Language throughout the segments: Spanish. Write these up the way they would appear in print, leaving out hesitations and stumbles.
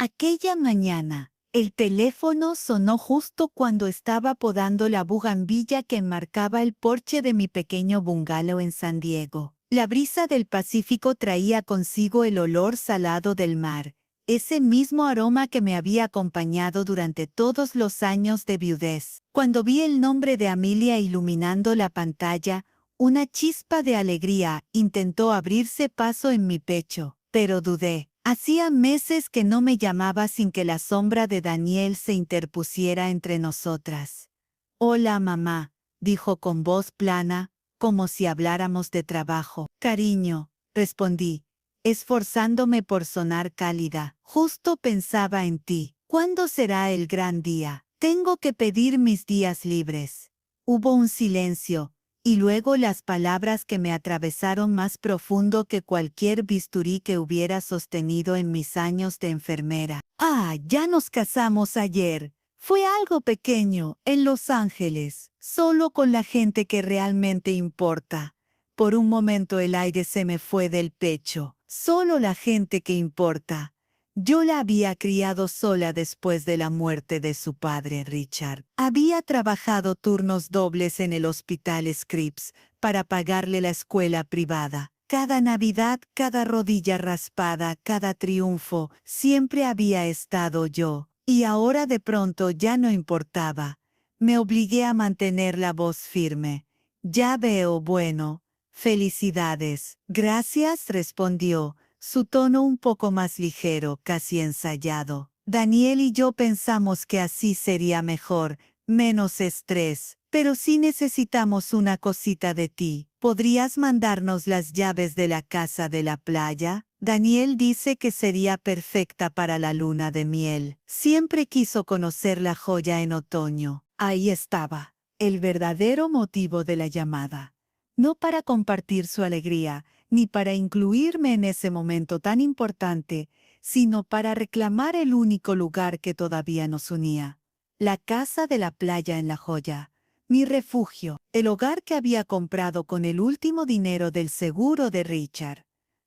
Aquella mañana, el teléfono sonó justo cuando estaba podando la bugambilla que enmarcaba el porche de mi pequeño bungalow en San Diego. La brisa del Pacífico traía consigo el olor salado del mar, ese mismo aroma que me había acompañado durante todos los años de viudez. Cuando vi el nombre de Amelia iluminando la pantalla, una chispa de alegría intentó abrirse paso en mi pecho, pero dudé. Hacía meses que no me llamaba sin que la sombra de Daniel se interpusiera entre nosotras. «Hola, mamá», dijo con voz plana, como si habláramos de trabajo. «Cariño», respondí, esforzándome por sonar cálida. «Justo pensaba en ti. ¿Cuándo será el gran día? Tengo que pedir mis días libres». Hubo un silencio, y luego las palabras que me atravesaron más profundo que cualquier bisturí que hubiera sostenido en mis años de enfermera. «Ah, ya nos casamos ayer. Fue algo pequeño, en Los Ángeles, solo con la gente que realmente importa». Por un momento el aire se me fue del pecho. Solo la gente que importa. Yo la había criado sola después de la muerte de su padre Richard. Había trabajado turnos dobles en el hospital Scripps para pagarle la escuela privada. Cada Navidad, cada rodilla raspada, cada triunfo, siempre había estado yo. Y ahora de pronto ya no importaba. Me obligué a mantener la voz firme. «Ya veo, bueno. Felicidades». «Gracias», respondió, su tono un poco más ligero, casi ensayado. «Daniel y yo pensamos que así sería mejor, menos estrés. Pero sí necesitamos una cosita de ti. ¿Podrías mandarnos las llaves de la casa de la playa? Daniel dice que sería perfecta para la luna de miel. Siempre quiso conocer la joya en otoño». Ahí estaba, el verdadero motivo de la llamada. No para compartir su alegría, ni para incluirme en ese momento tan importante, sino para reclamar el único lugar que todavía nos unía. La casa de la playa en La Joya, mi refugio, el hogar que había comprado con el último dinero del seguro de Richard.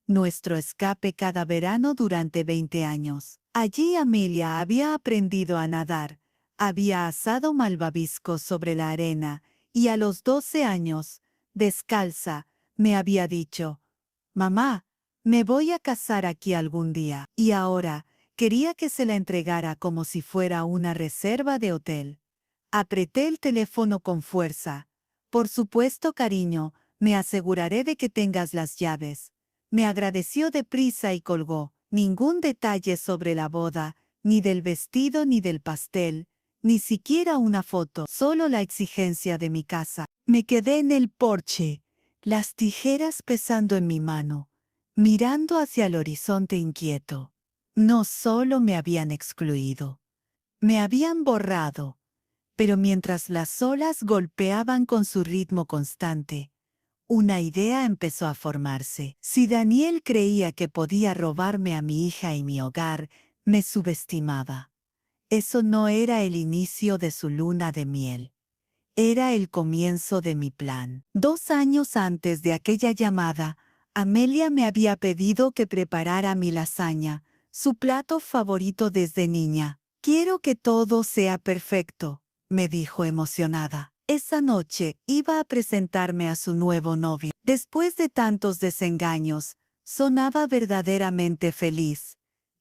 Nuestro escape cada verano durante 20 años. Allí Amelia había aprendido a nadar, había asado malvaviscos sobre la arena, y a los 12 años, descalza, me había dicho: «Mamá, me voy a casar aquí algún día». Y ahora quería que se la entregara como si fuera una reserva de hotel. Apreté el teléfono con fuerza. «Por supuesto, cariño, me aseguraré de que tengas las llaves». Me agradeció deprisa y colgó. Ningún detalle sobre la boda, ni del vestido ni del pastel, ni siquiera una foto, solo la exigencia de mi casa. Me quedé en el porche, las tijeras pesando en mi mano, mirando hacia el horizonte inquieto. No solo me habían excluido, me habían borrado, pero mientras las olas golpeaban con su ritmo constante, una idea empezó a formarse. Si Daniel creía que podía robarme a mi hija y mi hogar, me subestimaba. Eso no era el inicio de su luna de miel. Era el comienzo de mi plan. 2 años antes de aquella llamada, Amelia me había pedido que preparara mi lasaña, su plato favorito desde niña. «Quiero que todo sea perfecto», me dijo emocionada. Esa noche iba a presentarme a su nuevo novio. Después de tantos desengaños, sonaba verdaderamente feliz.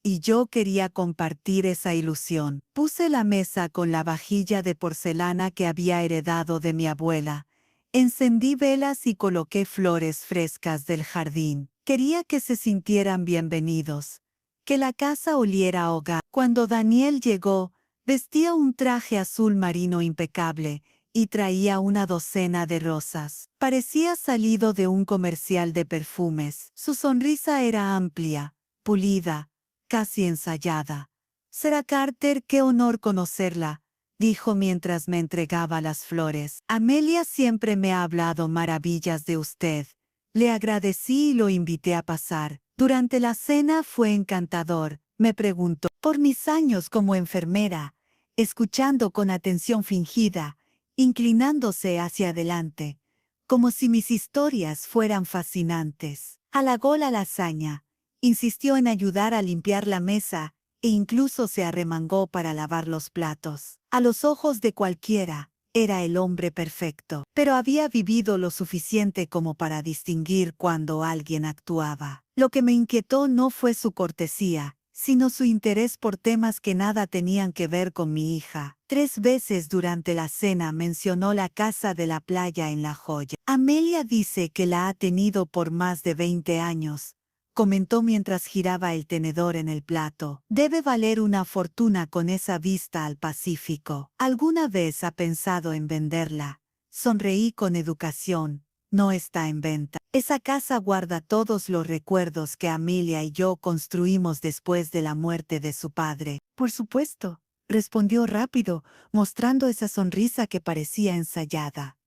Y yo quería compartir esa ilusión. Puse la mesa con la vajilla de porcelana que había heredado de mi abuela. Encendí velas y coloqué flores frescas del jardín. Quería que se sintieran bienvenidos, que la casa oliera a hogar. Cuando Daniel llegó, vestía un traje azul marino impecable y traía una docena de rosas. Parecía salido de un comercial de perfumes. Su sonrisa era amplia, pulida, casi ensayada. «Sarah Carter, qué honor conocerla», dijo mientras me entregaba las flores. «Amelia siempre me ha hablado maravillas de usted». Le agradecí y lo invité a pasar. Durante la cena fue encantador. Me preguntó por mis años como enfermera, escuchando con atención fingida, inclinándose hacia adelante, como si mis historias fueran fascinantes. Halagó la lasaña, insistió en ayudar a limpiar la mesa e incluso se arremangó para lavar los platos. A los ojos de cualquiera, era el hombre perfecto, pero había vivido lo suficiente como para distinguir cuando alguien actuaba. Lo que me inquietó no fue su cortesía, sino su interés por temas que nada tenían que ver con mi hija. 3 veces durante la cena mencionó la casa de la playa en La Joya. Amelia dice que la ha tenido por más de 20 años, comentó mientras giraba el tenedor en el plato. Debe valer una fortuna con esa vista al Pacífico. ¿Alguna vez ha pensado en venderla? Sonreí con educación. No está en venta. Esa casa guarda todos los recuerdos que Amelia y yo construimos después de la muerte de su padre. Por supuesto, respondió rápido, mostrando esa sonrisa que parecía ensayada.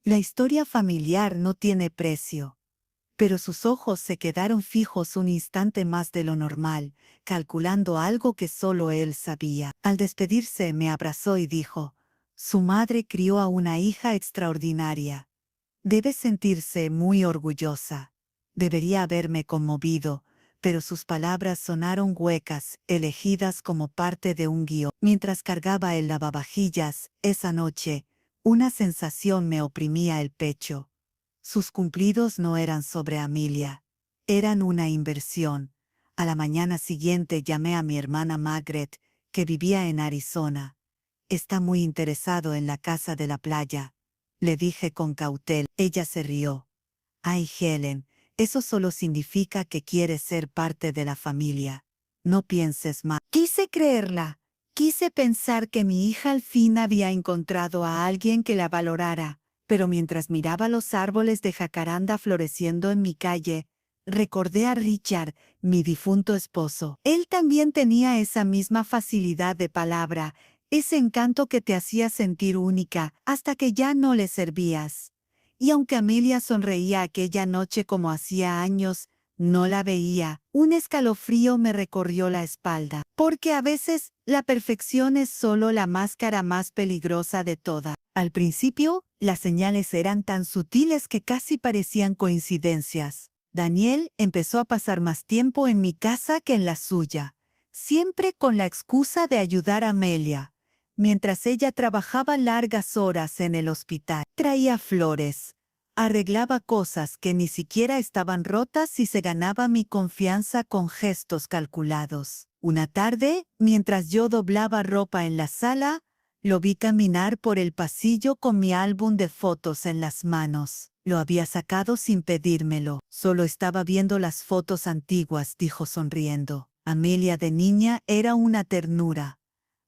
La historia familiar no tiene precio. Pero sus ojos se quedaron fijos un instante más de lo normal, calculando algo que solo él sabía. Al despedirse me abrazó y dijo, su madre crió a una hija extraordinaria. Debe sentirse muy orgullosa. Debería haberme conmovido, pero sus palabras sonaron huecas, elegidas como parte de un guión. Mientras cargaba el lavavajillas, esa noche, una sensación me oprimía el pecho. Sus cumplidos no eran sobre Amelia, eran una inversión. A la mañana siguiente llamé a mi hermana Margaret, que vivía en Arizona. Está muy interesado en la casa de la playa, le dije con cautela. Ella se rió. Ay, Helen, eso solo significa que quieres ser parte de la familia. No pienses más. Quise creerla. Quise pensar que mi hija al fin había encontrado a alguien que la valorara. Pero mientras miraba los árboles de jacaranda floreciendo en mi calle, recordé a Richard, mi difunto esposo. Él también tenía esa misma facilidad de palabra, ese encanto que te hacía sentir única hasta que ya no le servías. Y aunque Amelia sonreía aquella noche como hacía años, no la veía. Un escalofrío me recorrió la espalda, porque a veces la perfección es solo la máscara más peligrosa de todas. Al principio, las señales eran tan sutiles que casi parecían coincidencias. Daniel empezó a pasar más tiempo en mi casa que en la suya, siempre con la excusa de ayudar a Amelia. Mientras ella trabajaba largas horas en el hospital, traía flores, arreglaba cosas que ni siquiera estaban rotas y se ganaba mi confianza con gestos calculados. Una tarde, mientras yo doblaba ropa en la sala, lo vi caminar por el pasillo con mi álbum de fotos en las manos. Lo había sacado sin pedírmelo. Solo estaba viendo las fotos antiguas, dijo sonriendo. Amelia de niña era una ternura.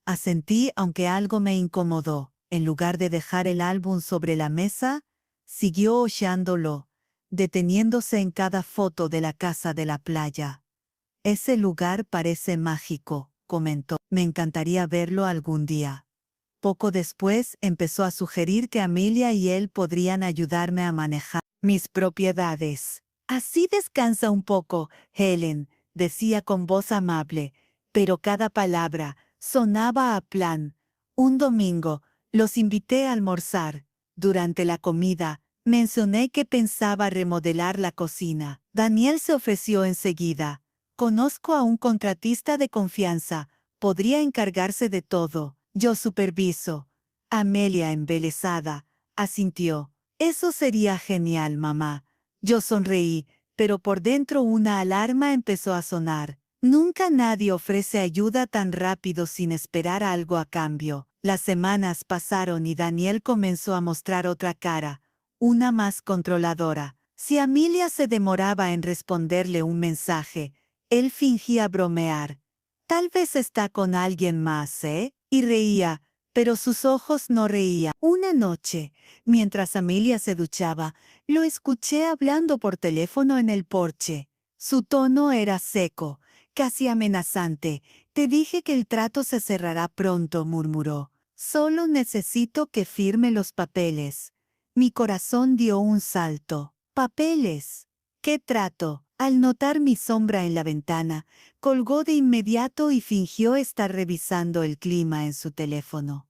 Asentí aunque algo me incomodó. En lugar de dejar el álbum sobre la mesa, siguió hojeándolo, deteniéndose en cada foto de la casa de la playa. Ese lugar parece mágico, comentó. Me encantaría verlo algún día. Poco después empezó a sugerir que Amelia y él podrían ayudarme a manejar mis propiedades. Así descansa un poco, Helen, decía con voz amable, pero cada palabra sonaba a plan. Un domingo, los invité a almorzar. Durante la comida, mencioné que pensaba remodelar la cocina. Daniel se ofreció enseguida. Conozco a un contratista de confianza. Podría encargarse de todo. Yo superviso. Amelia, embelesada, asintió. Eso sería genial, mamá. Yo sonreí, pero por dentro una alarma empezó a sonar. Nunca nadie ofrece ayuda tan rápido sin esperar algo a cambio. Las semanas pasaron y Daniel comenzó a mostrar otra cara, una más controladora. Si Amelia se demoraba en responderle un mensaje, él fingía bromear. Tal vez está con alguien más, ¿eh? Y reía, pero sus ojos no reían. Una noche, mientras Amelia se duchaba, lo escuché hablando por teléfono en el porche. Su tono era seco, casi amenazante. Te dije que el trato se cerrará pronto, murmuró. Solo necesito que firme los papeles. Mi corazón dio un salto. ¿Papeles? ¿Qué trato? Al notar mi sombra en la ventana, colgó de inmediato y fingió estar revisando el clima en su teléfono.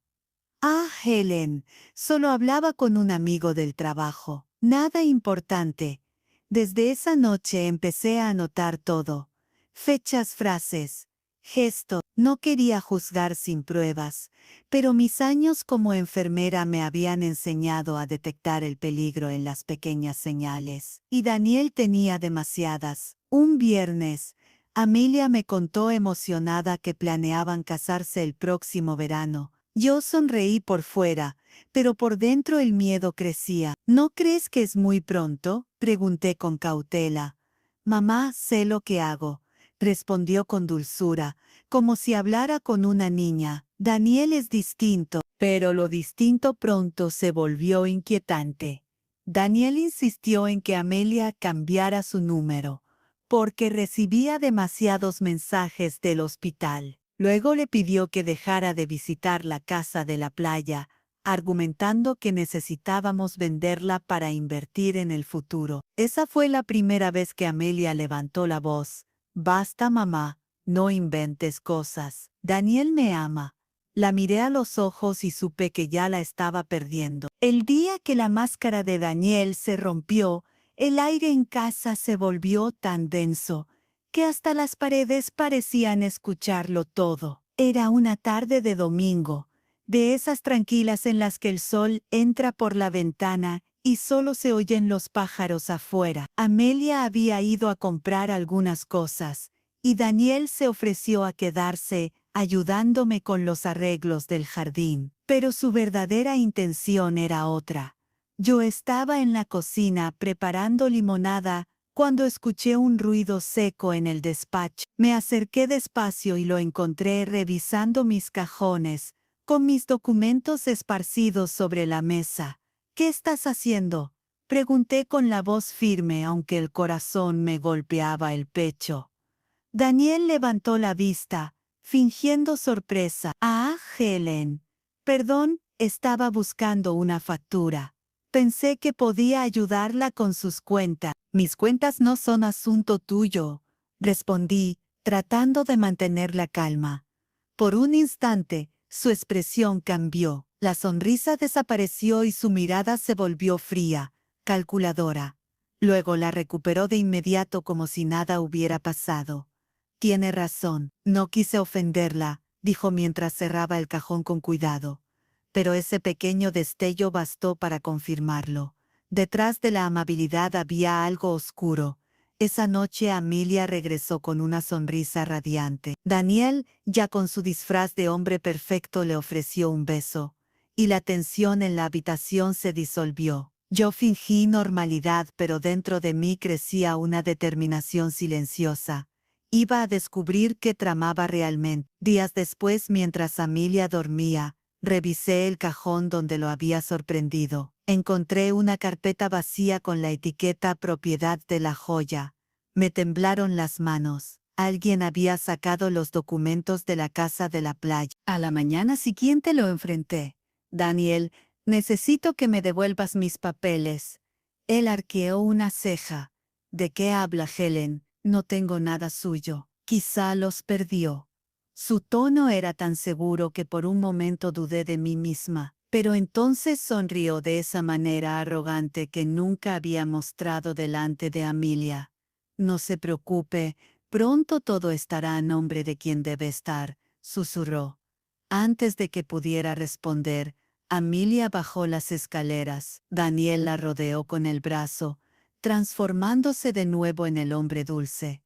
Ah, Helen, solo hablaba con un amigo del trabajo. Nada importante. Desde esa noche empecé a anotar todo. Fechas, frases. gesto. No quería juzgar sin pruebas, pero mis años como enfermera me habían enseñado a detectar el peligro en las pequeñas señales. Y Daniel tenía demasiadas. Un viernes, Amelia me contó emocionada que planeaban casarse el próximo verano. Yo sonreí por fuera, pero por dentro el miedo crecía. ¿No crees que es muy pronto?, pregunté con cautela. Mamá, sé lo que hago, respondió con dulzura, como si hablara con una niña. Daniel es distinto, pero lo distinto pronto se volvió inquietante. Daniel insistió en que Amelia cambiara su número, porque recibía demasiados mensajes del hospital. Luego le pidió que dejara de visitar la casa de la playa, argumentando que necesitábamos venderla para invertir en el futuro. Esa fue la primera vez que Amelia levantó la voz. Basta, mamá, no inventes cosas. Daniel me ama. La miré a los ojos y supe que ya la estaba perdiendo. El día que la máscara de Daniel se rompió, el aire en casa se volvió tan denso que hasta las paredes parecían escucharlo todo. Era una tarde de domingo, de esas tranquilas en las que el sol entra por la ventana y solo se oyen los pájaros afuera. Amelia había ido a comprar algunas cosas, y Daniel se ofreció a quedarse, ayudándome con los arreglos del jardín. Pero su verdadera intención era otra. Yo estaba en la cocina preparando limonada cuando escuché un ruido seco en el despacho. Me acerqué despacio y lo encontré revisando mis cajones, con mis documentos esparcidos sobre la mesa. ¿Qué estás haciendo?, pregunté con la voz firme, aunque el corazón me golpeaba el pecho. Daniel levantó la vista, fingiendo sorpresa. Ah, Helen. Perdón, estaba buscando una factura. Pensé que podía ayudarla con sus cuentas. Mis cuentas no son asunto tuyo, respondí, tratando de mantener la calma. Por un instante, su expresión cambió. La sonrisa desapareció y su mirada se volvió fría, calculadora. Luego la recuperó de inmediato como si nada hubiera pasado. Tiene razón, no quise ofenderla, dijo mientras cerraba el cajón con cuidado. Pero ese pequeño destello bastó para confirmarlo. Detrás de la amabilidad había algo oscuro. Esa noche Amelia regresó con una sonrisa radiante. Daniel, ya con su disfraz de hombre perfecto, le ofreció un beso, y la tensión en la habitación se disolvió. Yo fingí normalidad, pero dentro de mí crecía una determinación silenciosa. Iba a descubrir qué tramaba realmente. Días después, mientras Amelia dormía, revisé el cajón donde lo había sorprendido. Encontré una carpeta vacía con la etiqueta propiedad de la joya. Me temblaron las manos. Alguien había sacado los documentos de la casa de la playa. A la mañana siguiente lo enfrenté. Daniel, necesito que me devuelvas mis papeles. Él arqueó una ceja. ¿De qué habla Helen? No tengo nada suyo. Quizá los perdió. Su tono era tan seguro que por un momento dudé de mí misma, pero entonces sonrió de esa manera arrogante que nunca había mostrado delante de Amelia. No se preocupe, pronto todo estará a nombre de quien debe estar, susurró. Antes de que pudiera responder, Amelia bajó las escaleras. Daniel la rodeó con el brazo, transformándose de nuevo en el hombre dulce.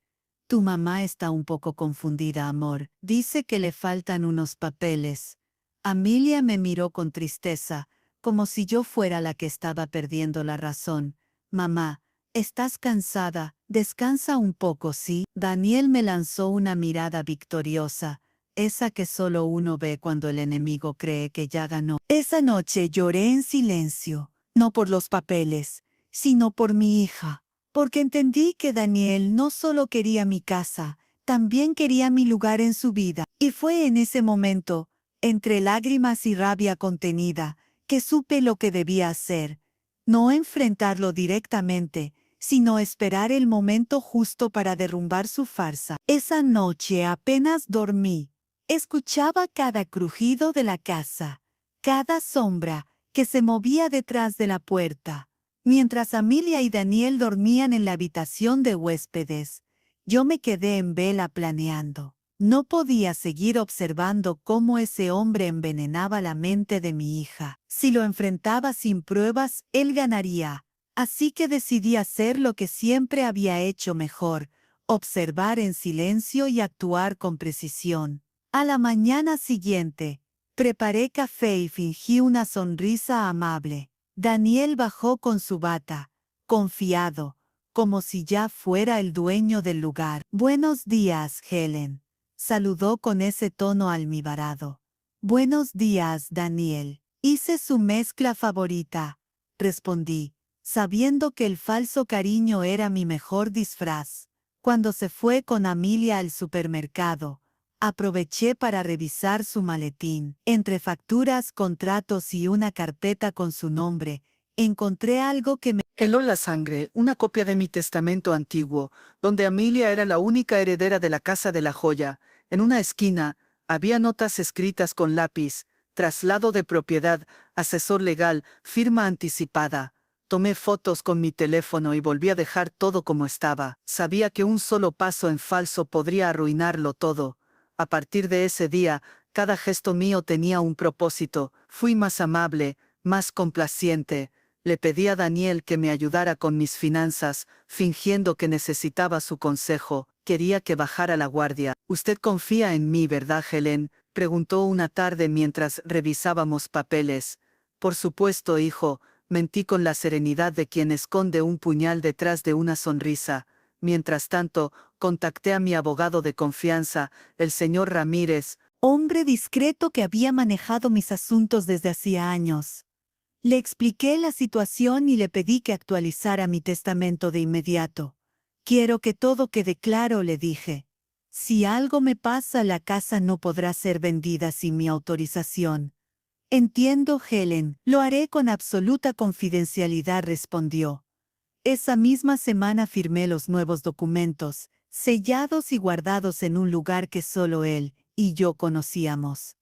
Tu mamá está un poco confundida, amor. Dice que le faltan unos papeles. Amelia me miró con tristeza, como si yo fuera la que estaba perdiendo la razón. Mamá, estás cansada, descansa un poco, ¿sí? Daniel me lanzó una mirada victoriosa, esa que solo uno ve cuando el enemigo cree que ya ganó. Esa noche lloré en silencio, no por los papeles, sino por mi hija, porque entendí que Daniel no solo quería mi casa, también quería mi lugar en su vida. Y fue en ese momento, entre lágrimas y rabia contenida, que supe lo que debía hacer. No enfrentarlo directamente, sino esperar el momento justo para derrumbar su farsa. Esa noche apenas dormí. Escuchaba cada crujido de la casa, cada sombra que se movía detrás de la puerta. Mientras Amelia y Daniel dormían en la habitación de huéspedes, yo me quedé en vela planeando. No podía seguir observando cómo ese hombre envenenaba la mente de mi hija. Si lo enfrentaba sin pruebas, él ganaría. Así que decidí hacer lo que siempre había hecho mejor, observar en silencio y actuar con precisión. A la mañana siguiente, preparé café y fingí una sonrisa amable. Daniel bajó con su bata, confiado, como si ya fuera el dueño del lugar. «Buenos días, Helen», saludó con ese tono almibarado. «Buenos días, Daniel. Hice su mezcla favorita», respondí, sabiendo que el falso cariño era mi mejor disfraz. Cuando se fue con Amelia al supermercado, aproveché para revisar su maletín. Entre facturas, contratos y una carpeta con su nombre, encontré algo que me heló la sangre, una copia de mi testamento antiguo, donde Amelia era la única heredera de la Casa de la Joya. En una esquina, había notas escritas con lápiz: traslado de propiedad, asesor legal, firma anticipada. Tomé fotos con mi teléfono y volví a dejar todo como estaba. Sabía que un solo paso en falso podría arruinarlo todo. A partir de ese día, cada gesto mío tenía un propósito. Fui más amable, más complaciente. Le pedí a Daniel que me ayudara con mis finanzas, fingiendo que necesitaba su consejo. Quería que bajara la guardia. «¿Usted confía en mí, verdad, Helen?», preguntó una tarde mientras revisábamos papeles. «Por supuesto, hijo», mentí con la serenidad de quien esconde un puñal detrás de una sonrisa. Mientras tanto, contacté a mi abogado de confianza, el señor Ramírez, hombre discreto que había manejado mis asuntos desde hacía años. Le expliqué la situación y le pedí que actualizara mi testamento de inmediato. «Quiero que todo quede claro», le dije. «Si algo me pasa, la casa no podrá ser vendida sin mi autorización». «Entiendo, Helen, lo haré con absoluta confidencialidad», respondió. Esa misma semana firmé los nuevos documentos, sellados y guardados en un lugar que solo él y yo conocíamos.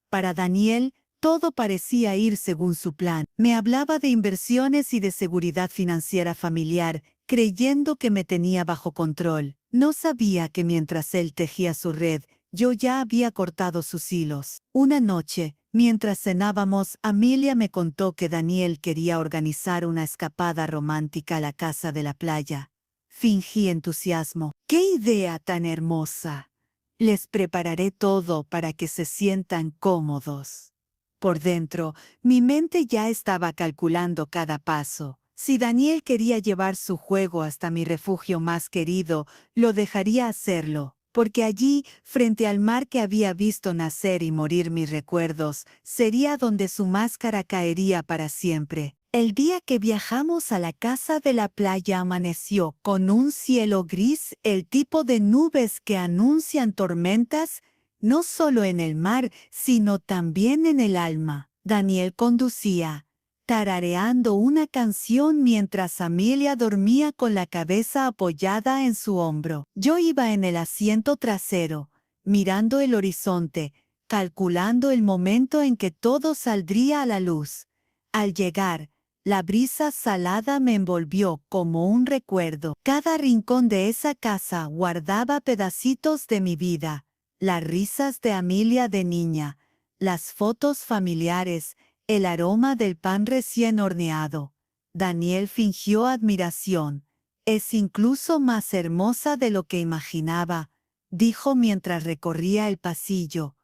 Para Daniel, todo parecía ir según su plan. Me hablaba de inversiones y de seguridad financiera familiar, creyendo que me tenía bajo control. No sabía que mientras él tejía su red, yo ya había cortado sus hilos. Una noche, mientras cenábamos, Amelia me contó que Daniel quería organizar una escapada romántica a la casa de la playa. Fingí entusiasmo. «¡Qué idea tan hermosa! Les prepararé todo para que se sientan cómodos». Por dentro, mi mente ya estaba calculando cada paso. Si Daniel quería llevar su juego hasta mi refugio más querido, lo dejaría hacerlo, porque allí, frente al mar que había visto nacer y morir mis recuerdos, sería donde su máscara caería para siempre. El día que viajamos a la casa de la playa amaneció con un cielo gris, el tipo de nubes que anuncian tormentas, no solo en el mar, sino también en el alma. Daniel conducía, tarareando una canción mientras Amelia dormía con la cabeza apoyada en su hombro. Yo iba en el asiento trasero, mirando el horizonte, calculando el momento en que todo saldría a la luz. Al llegar, la brisa salada me envolvió como un recuerdo. Cada rincón de esa casa guardaba pedacitos de mi vida. Las risas de Amelia de niña, las fotos familiares, el aroma del pan recién horneado. Daniel fingió admiración. «Es incluso más hermosa de lo que imaginaba», dijo mientras recorría el pasillo.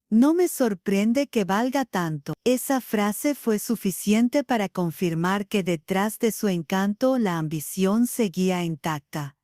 «No me sorprende que valga tanto». Esa frase fue suficiente para confirmar que detrás de su encanto la ambición seguía intacta.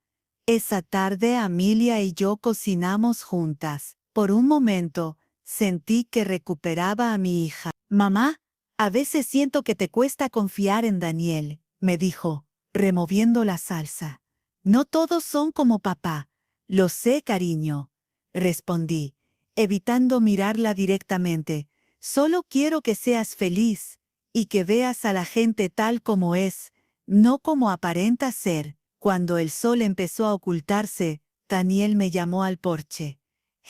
Esa tarde Amelia y yo cocinamos juntas. Por un momento, sentí que recuperaba a mi hija. «Mamá, a veces siento que te cuesta confiar en Daniel», me dijo, removiendo la salsa. «No todos son como papá». «Lo sé, cariño», respondí, evitando mirarla directamente. «Solo quiero que seas feliz y que veas a la gente tal como es, no como aparenta ser». Cuando el sol empezó a ocultarse, Daniel me llamó al porche.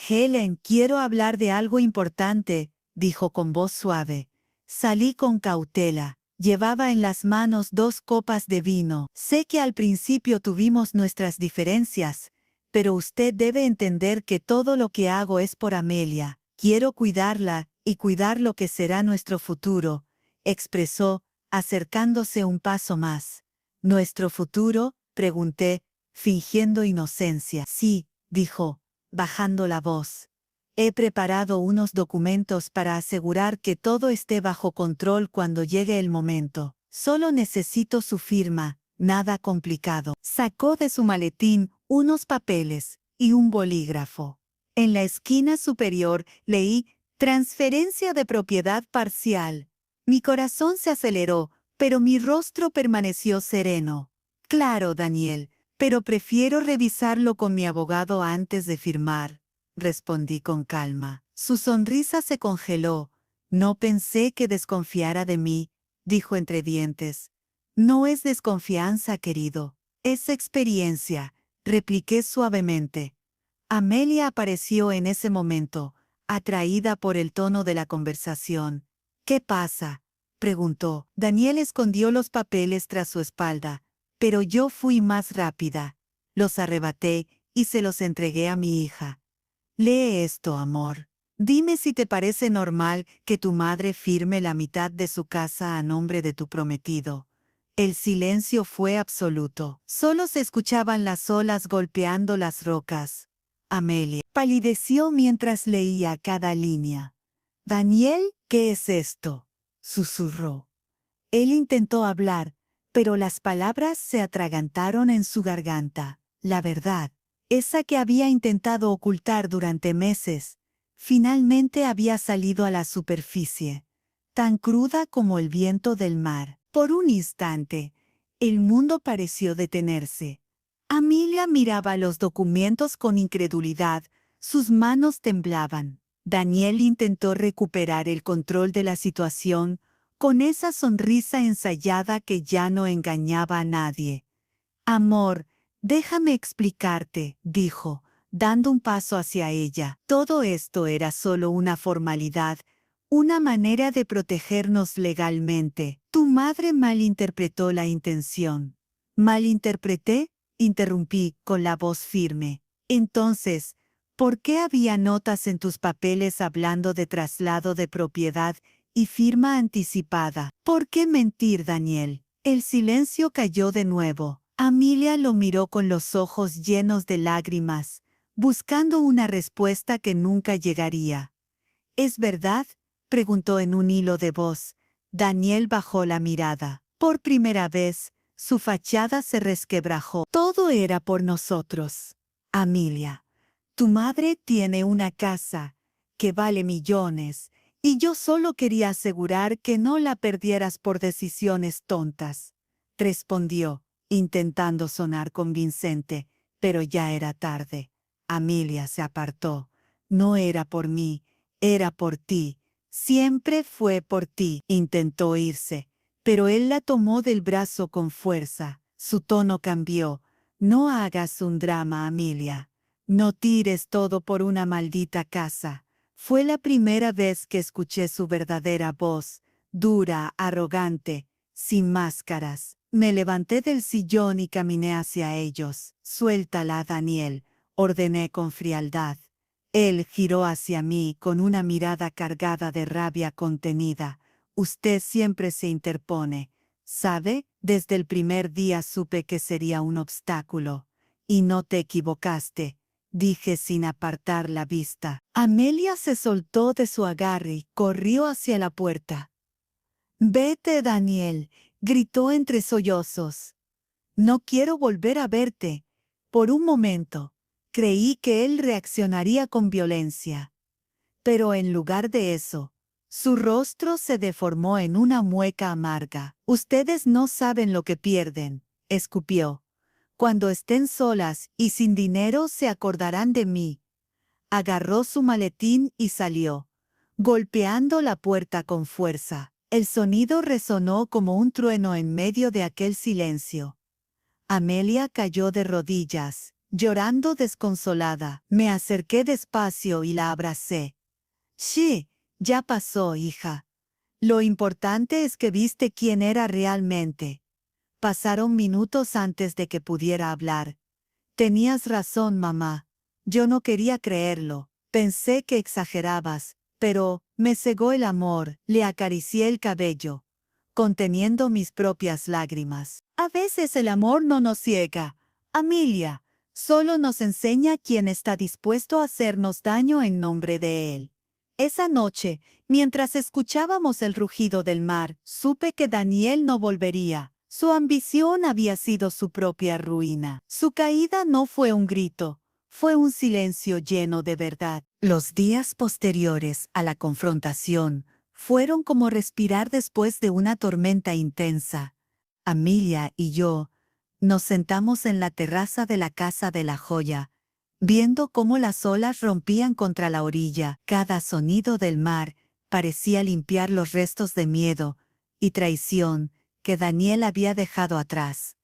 «Helen, quiero hablar de algo importante», dijo con voz suave. Salí con cautela. Llevaba en las manos 2 copas de vino. «Sé que al principio tuvimos nuestras diferencias, pero usted debe entender que todo lo que hago es por Amelia. Quiero cuidarla y cuidar lo que será nuestro futuro, expresó, acercándose un paso más. ¿Nuestro futuro?, pregunté, fingiendo inocencia. Sí, dijo, bajando la voz. He preparado unos documentos para asegurar que todo esté bajo control cuando llegue el momento. Solo necesito su firma, nada complicado. Sacó de su maletín unos papeles y un bolígrafo. En la esquina superior leí «Transferencia de propiedad parcial». Mi corazón se aceleró, pero mi rostro permaneció sereno. Claro, Daniel, pero prefiero revisarlo con mi abogado antes de firmar, respondí con calma. Su sonrisa se congeló. No pensé que desconfiara de mí, dijo entre dientes. No es desconfianza, querido, es experiencia, repliqué suavemente. Amelia apareció en ese momento, atraída por el tono de la conversación. ¿Qué pasa?, preguntó. Daniel escondió los papeles tras su espalda, pero yo fui más rápida. Los arrebaté y se los entregué a mi hija. Lee esto, amor. Dime si te parece normal que tu madre firme la mitad de su casa a nombre de tu prometido. El silencio fue absoluto. Solo se escuchaban las olas golpeando las rocas. Amelia palideció mientras leía cada línea. «Daniel, ¿qué es esto?», susurró. Él intentó hablar, pero las palabras se atragantaron en su garganta. La verdad, esa que había intentado ocultar durante meses, finalmente había salido a la superficie, tan cruda como el viento del mar. Por un instante, el mundo pareció detenerse. Amelia miraba los documentos con incredulidad, sus manos temblaban. Daniel intentó recuperar el control de la situación con esa sonrisa ensayada que ya no engañaba a nadie. «Amor, déjame explicarte», dijo, dando un paso hacia ella. Todo esto era solo una formalidad, una manera de protegernos legalmente. Tu madre malinterpretó la intención. ¿Malinterpreté?, interrumpí con la voz firme. Entonces, ¿por qué había notas en tus papeles hablando de traslado de propiedad y firma anticipada? ¿Por qué mentir, Daniel? El silencio cayó de nuevo. Amelia lo miró con los ojos llenos de lágrimas, buscando una respuesta que nunca llegaría. ¿Es verdad?, preguntó en un hilo de voz. Daniel bajó la mirada. Por primera vez, su fachada se resquebrajó. Todo era por nosotros. Amelia, tu madre tiene una casa que vale millones, y yo solo quería asegurar que no la perdieras por decisiones tontas, respondió, intentando sonar convincente, pero ya era tarde. Amelia se apartó. No era por mí, era por ti. Siempre fue por ti. Intentó irse, pero él la tomó del brazo con fuerza. Su tono cambió. No hagas un drama, Amelia. No tires todo por una maldita casa. Fue la primera vez que escuché su verdadera voz, dura, arrogante, sin máscaras. Me levanté del sillón y caminé hacia ellos. «Suéltala, Daniel», ordené con frialdad. Él giró hacia mí con una mirada cargada de rabia contenida. «Usted siempre se interpone. ¿Sabe? Desde el primer día supe que sería un obstáculo. Y no te equivocaste», dije sin apartar la vista. Amelia se soltó de su agarre y corrió hacia la puerta. «Vete, Daniel», gritó entre sollozos. «No quiero volver a verte». Por un momento, creí que él reaccionaría con violencia. Pero en lugar de eso, su rostro se deformó en una mueca amarga. «Ustedes no saben lo que pierden», escupió. «Cuando estén solas y sin dinero se acordarán de mí». Agarró su maletín y salió, golpeando la puerta con fuerza. El sonido resonó como un trueno en medio de aquel silencio. Amelia cayó de rodillas, llorando desconsolada. Me acerqué despacio y la abracé. «Sí, ya pasó, hija. Lo importante es que viste quién era realmente». Pasaron minutos antes de que pudiera hablar. Tenías razón, mamá. Yo no quería creerlo. Pensé que exagerabas, pero me cegó el amor. Le acaricié el cabello, conteniendo mis propias lágrimas. A veces el amor no nos ciega, Amelia, solo nos enseña quién está dispuesto a hacernos daño en nombre de él. Esa noche, mientras escuchábamos el rugido del mar, supe que Daniel no volvería. Su ambición había sido su propia ruina. Su caída no fue un grito, fue un silencio lleno de verdad. Los días posteriores a la confrontación fueron como respirar después de una tormenta intensa. Amelia y yo nos sentamos en la terraza de la casa de la joya, viendo cómo las olas rompían contra la orilla. Cada sonido del mar parecía limpiar los restos de miedo y traición que Daniel había dejado atrás.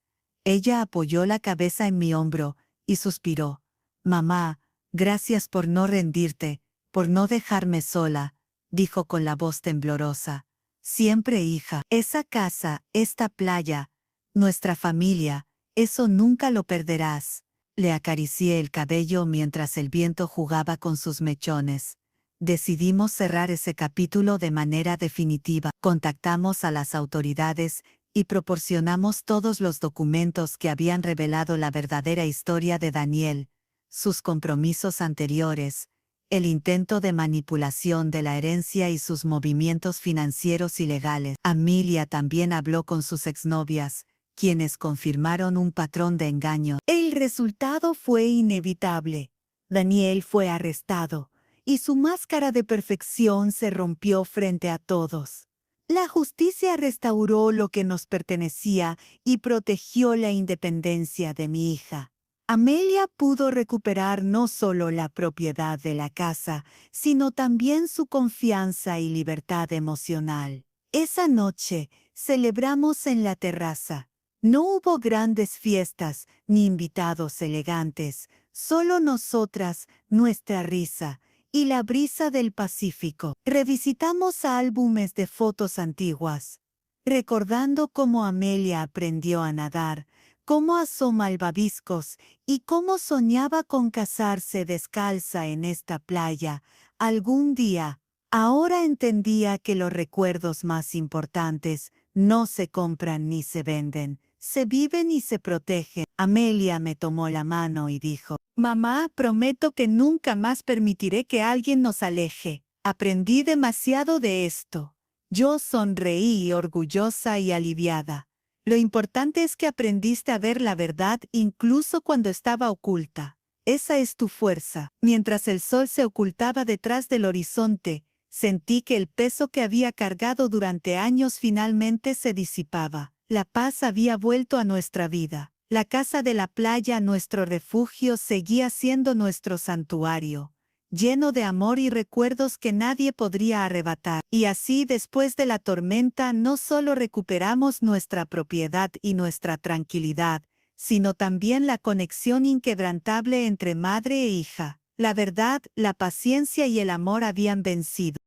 Ella apoyó la cabeza en mi hombro y suspiró. Mamá, gracias por no rendirte, por no dejarme sola, dijo con la voz temblorosa. Siempre, hija, esa casa, esta playa, nuestra familia, eso nunca lo perderás. Le acaricié el cabello mientras el viento jugaba con sus mechones. Decidimos cerrar ese capítulo de manera definitiva. Contactamos a las autoridades y proporcionamos todos los documentos que habían revelado la verdadera historia de Daniel, sus compromisos anteriores, el intento de manipulación de la herencia y sus movimientos financieros ilegales. Amelia también habló con sus exnovias, quienes confirmaron un patrón de engaño. El resultado fue inevitable. Daniel fue arrestado, y su máscara de perfección se rompió frente a todos. La justicia restauró lo que nos pertenecía y protegió la independencia de mi hija. Amelia pudo recuperar no solo la propiedad de la casa, sino también su confianza y libertad emocional. Esa noche celebramos en la terraza. No hubo grandes fiestas ni invitados elegantes, solo nosotras, nuestra risa y la brisa del Pacífico. Revisitamos álbumes de fotos antiguas, recordando cómo Amelia aprendió a nadar, cómo asó malvaviscos y cómo soñaba con casarse descalza en esta playa algún día. Ahora entendía que los recuerdos más importantes no se compran ni se venden, se viven y se protegen. Amelia me tomó la mano y dijo: «Mamá, prometo que nunca más permitiré que alguien nos aleje. Aprendí demasiado de esto». Yo sonreí, orgullosa y aliviada. Lo importante es que aprendiste a ver la verdad incluso cuando estaba oculta. Esa es tu fuerza. Mientras el sol se ocultaba detrás del horizonte, sentí que el peso que había cargado durante años finalmente se disipaba. La paz había vuelto a nuestra vida. La casa de la playa, nuestro refugio, seguía siendo nuestro santuario, lleno de amor y recuerdos que nadie podría arrebatar. Y así, después de la tormenta, no solo recuperamos nuestra propiedad y nuestra tranquilidad, sino también la conexión inquebrantable entre madre e hija. La verdad, la paciencia y el amor habían vencido.